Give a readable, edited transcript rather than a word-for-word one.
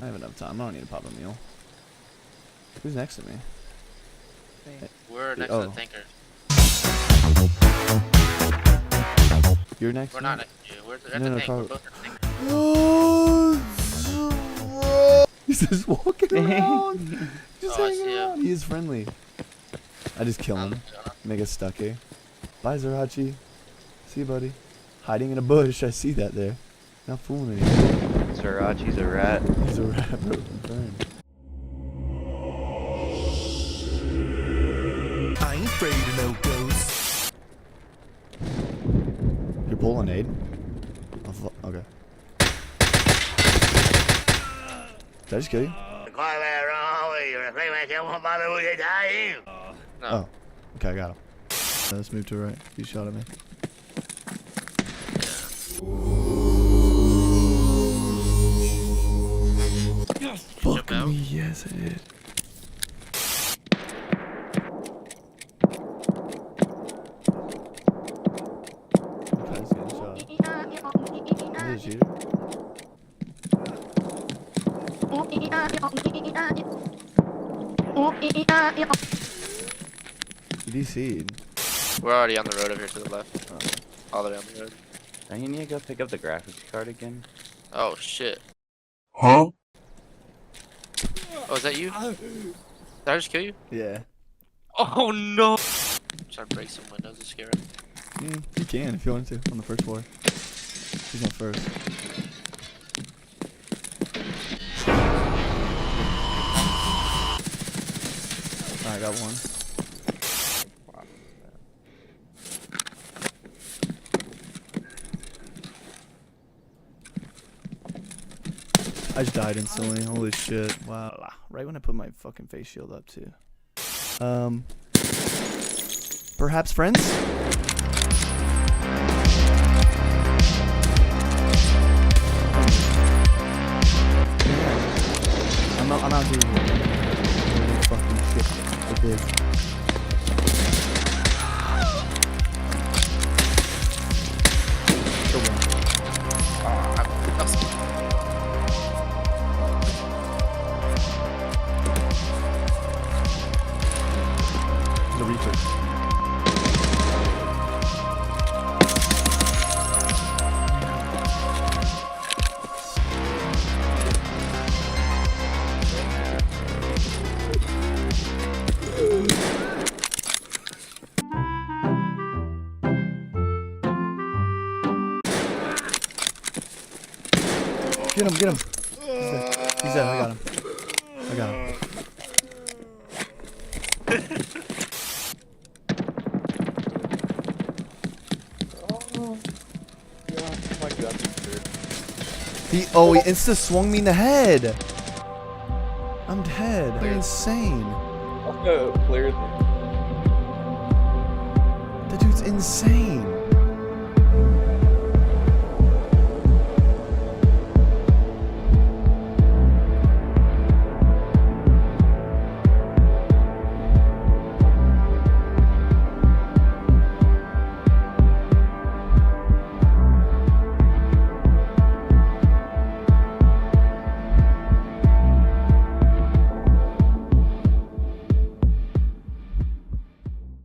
I have enough time. I don't need to pop a meal. Who's next to me? Hey. We're next to the tanker. You're next? We're not next to you. We're at the tank. We're both at the tanker. He's just walking around. Just hanging around. Him. He is friendly. I just kill him. Make us stuck here. Bye, Zerachi. See you, buddy. Hiding in a bush. I see that there. Not fooling anyone. Zerachi's a rat. He's a rat, bro. Confirmed. I ain't afraid of no ghosts. You're pulling aid? Okay. Did I just kill you? No. Oh. Okay, I got him. Let's move to the right. He shot at me. Fuck me, yes I did. Okay, he's getting shot. Is it a shooter? DC'd. We're already on the road over here to the left. All the way on the road. Don't you need to go pick up the graphics card again? Oh shit. Huh? Oh, is that you? Did I just kill you? Yeah. Oh no! Try to break some windows to scare him. You can if you want to, on the first floor. He's on first. Alright, I got one. I just died instantly. Holy shit. Wow. Right when I put my fucking face shield up, too. Perhaps friends? I'm out here. Fucking shit. It is. The Reaper. Get him, get him. He's dead. I got him. I got him. He insta swung me in the head. I'm dead. You're insane. Clear. That dude's insane.